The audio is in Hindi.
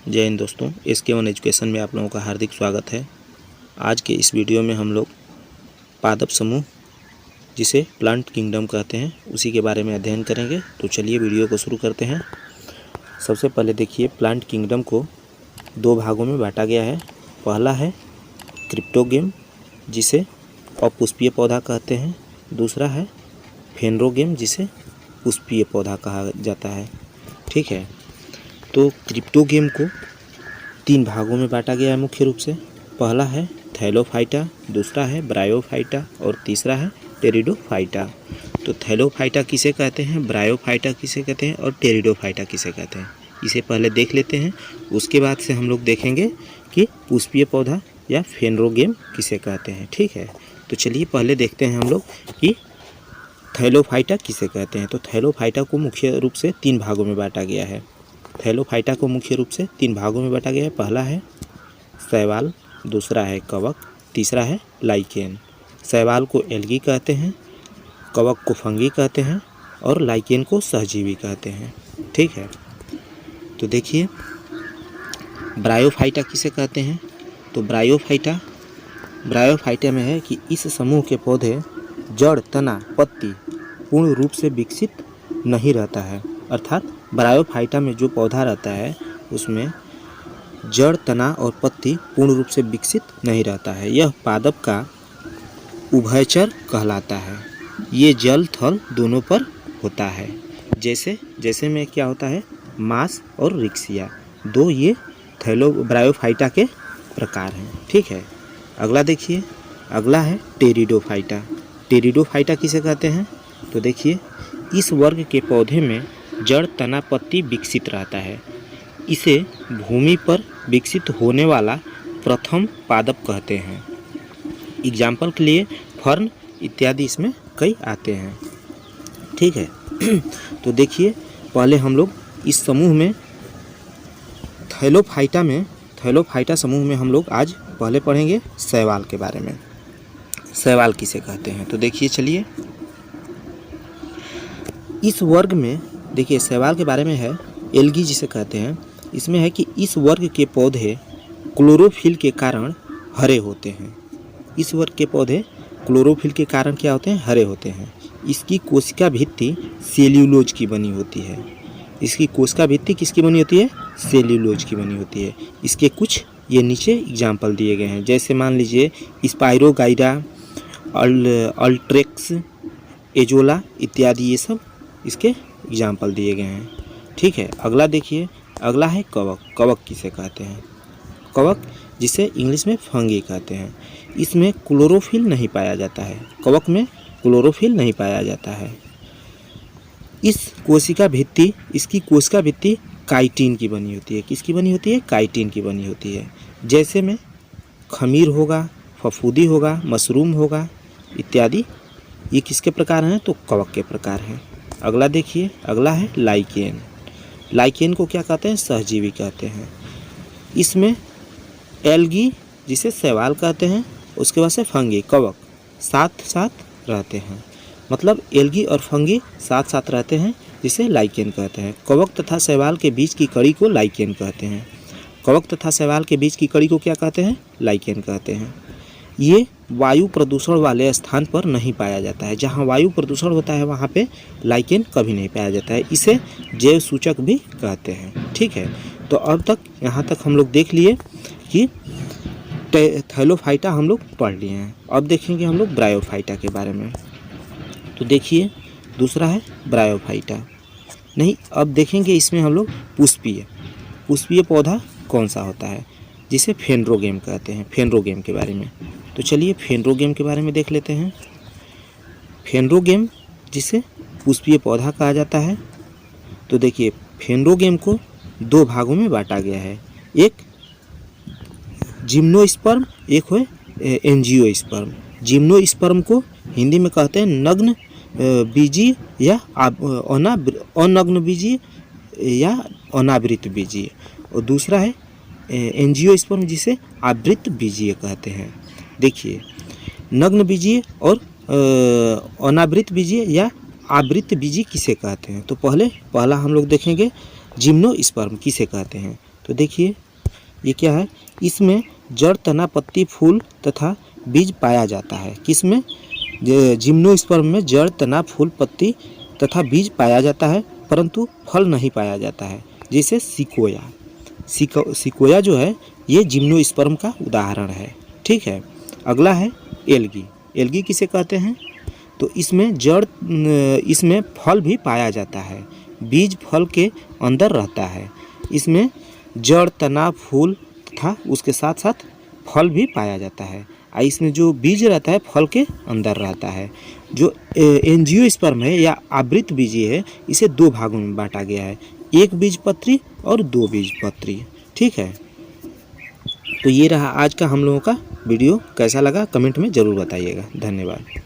जय हिंद दोस्तों, SK1 एजुकेशन में आप लोगों का हार्दिक स्वागत है। आज के इस वीडियो में हम लोग पादप समूह जिसे प्लांट किंगडम कहते हैं उसी के बारे में अध्ययन करेंगे। तो चलिए वीडियो को शुरू करते हैं। सबसे पहले देखिए, प्लांट किंगडम को दो भागों में बांटा गया है। पहला है क्रिप्टोगेम जिसे अपुष्पीय पौधा कहते हैं। दूसरा है फेनरोगेम जिसे पुष्पीय पौधा कहा जाता है। ठीक है, तो क्रिप्टोगेम को तीन भागों में बांटा गया है मुख्य रूप से। पहला है थैलोफाइटा, दूसरा है ब्रायोफाइटा और तीसरा है टेरिडोफाइटा। तो थैलोफाइटा किसे कहते हैं, ब्रायोफाइटा किसे कहते हैं और टेरिडोफाइटा किसे कहते हैं, इसे पहले देख लेते हैं। उसके बाद से हम लोग देखेंगे कि पुष्पीय पौधा या फेनरोगेम किसे कहते हैं। ठीक है, तो चलिए पहले देखते हैं हम लोग कि थैलोफाइटा किसे कहते हैं। तो थैलोफाइटा को मुख्य रूप से तीन भागों में बांटा गया है। थैलोफाइटा को मुख्य रूप से तीन भागों में बांटा गया है। पहला है शैवाल, दूसरा है कवक, तीसरा है लाइकेन। शैवाल को एल्गी कहते हैं, कवक को फंगी कहते हैं और लाइकेन को सहजीवी कहते हैं। ठीक है, तो देखिए ब्रायोफाइटा किसे कहते हैं। तो ब्रायोफाइटा में है कि इस समूह के पौधे जड़, तना, पत्ती पूर्ण रूप से विकसित नहीं रहता है। अर्थात ब्रायोफाइटा में जो पौधा रहता है उसमें जड़, तना और पत्ती पूर्ण रूप से विकसित नहीं रहता है। यह पादप का उभयचर कहलाता है। ये जल थल दोनों पर होता है। जैसे में क्या होता है, मांस और रिक्सिया, दो ये ब्रायोफाइटा के प्रकार हैं। ठीक है, अगला देखिए, अगला है टेरिडोफाइटा। टेरिडोफाइटा किसे कहते हैं। तो देखिए, इस वर्ग के पौधे में जड़, तना, पत्ती विकसित रहता है। इसे भूमि पर विकसित होने वाला प्रथम पादप कहते हैं। एग्जाम्पल के लिए फर्न इत्यादि इसमें कई आते हैं। ठीक है, तो देखिए पहले हम लोग इस समूह में थैलोफाइटा समूह में हम लोग आज पहले पढ़ेंगे शैवाल के बारे में। शैवाल किसे कहते हैं। तो देखिए, चलिए इस वर्ग में देखिए शैवाल के बारे में है, एल्गी जिसे कहते हैं। इसमें है कि इस वर्ग के पौधे क्लोरोफिल के कारण हरे होते हैं। इस वर्ग के पौधे क्लोरोफिल के कारण क्या होते हैं, हरे होते हैं। इसकी कोशिका भित्ति सेल्यूलोज की बनी होती है। इसकी कोशिका भित्ति किसकी बनी होती है, सेल्यूलोज की बनी होती है। इसके कुछ ये नीचे एग्जाम्पल दिए गए हैं, जैसे मान लीजिए स्पाइरोगाइरा, अल्ट्रेक्स, एजोला इत्यादि, ये सब इसके एग्जाम्पल दिए गए हैं। ठीक है, अगला देखिए, अगला है कवक। कवक किसे कहते हैं। कवक जिसे इंग्लिश में फंगी कहते हैं। इसमें क्लोरोफिल नहीं पाया जाता है। कवक में क्लोरोफिल नहीं पाया जाता है। इसकी कोशिका भित्ति काइटिन की बनी होती है। किसकी बनी होती है, काइटिन की बनी होती है। जैसे में खमीर होगा, फफूंदी होगा, मशरूम होगा इत्यादि, ये किसके प्रकार हैं, तो कवक के प्रकार हैं। अगला देखिए, अगला है लाइकेन। लाइकेन को क्या कहते हैं, सहजीवी कहते हैं। इसमें एल्गी जिसे शैवाल कहते हैं, उसके बाद से फंगी, कवक साथ साथ रहते हैं। मतलब एल्गी और फंगी साथ साथ रहते हैं, जिसे लाइकेन कहते हैं। कवक तथा शैवाल के बीच की कड़ी को लाइकेन कहते हैं। कवक तथा शैवाल के बीच की कड़ी को क्या कहते हैं, लाइकेन कहते हैं। ये वायु प्रदूषण वाले स्थान पर नहीं पाया जाता है। जहाँ वायु प्रदूषण होता है वहाँ पे लाइकेन कभी नहीं पाया जाता है। इसे जैव सूचक भी कहते हैं। ठीक है, तो अब तक यहाँ तक हम लोग देख लिए कि थैलोफाइटा हम लोग पढ़ लिए हैं। अब देखेंगे हम लोग ब्रायोफाइटा के बारे में। तो देखिए, दूसरा है ब्रायोफाइटा। नहीं, अब देखेंगे इसमें हम लोग पुष्पीय पौधा कौन सा होता है, जिसे फेनरोगेम कहते हैं। फेनरोगेम के बारे में, तो चलिए फेनरोगेम के बारे में देख लेते हैं। फेनरोगेम जिसे पुष्पीय पौधा कहा जाता है। तो देखिए, फेनरोगेम को दो भागों में बांटा गया है। एक जिम्नोस्पर्म, एक है एंजियोस्पर्म। जिम्नोस्पर्म को हिंदी में कहते हैं नग्न बीजीय या अनग्न बीजीय या अनावृत बीजीय, और दूसरा है एंजियोस्पर्म जिसे आवृत बीजीय कहते हैं। देखिए, नग्न बीजीय और अनावृत बीजीय या आवृत बीजीय किसे कहते हैं। तो पहला हम लोग देखेंगे जिम्नोस्पर्म किसे कहते हैं। तो देखिए ये क्या है, इसमें जड़, तना, पत्ती, फूल तथा बीज पाया जाता है। किसमें? जिम्नोस्पर्म में जड़, तना, फूल, पत्ती तथा बीज पाया जाता है, परंतु फल नहीं पाया जाता है। जैसे सिकोया, सिकोया जो है ये जिम्नोस्पर्म का उदाहरण है। ठीक है। अगला है एल्गी। एल्गी किसे कहते हैं? तो इसमें इसमें फल भी पाया जाता है, बीज फल के अंदर रहता है। इसमें जड़, तना, फूल तथा उसके साथ साथ फल भी पाया जाता है। और इसमें जो बीज रहता है फल के अंदर रहता है। जो एंजियोस्पर्म है या आवृत बीजी है, इसे 2 भागों में बांटा गया है, 1 बीजपत्री और 2 बीजपत्री। ठीक है। तो ये रहा आज का हम लोगों का वीडियो। कैसा लगा कमेंट में ज़रूर बताइएगा। धन्यवाद।